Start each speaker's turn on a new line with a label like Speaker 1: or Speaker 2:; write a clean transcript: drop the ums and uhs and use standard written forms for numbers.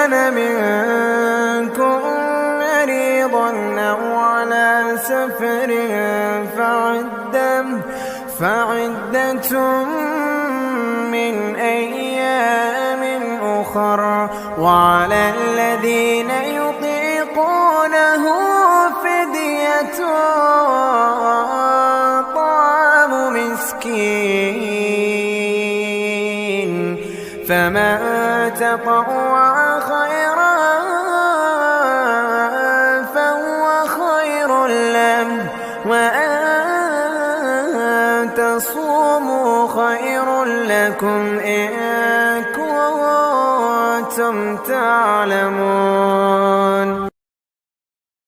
Speaker 1: كان منكم مريضا أو على سفر فعدة من أيام أخر، وعلى الذين يطيقونه فدية طعام مسكين، فمن تطوع خيرا فهو خير له، وأن تصوموا خير لكم إن كنتم تعلمون.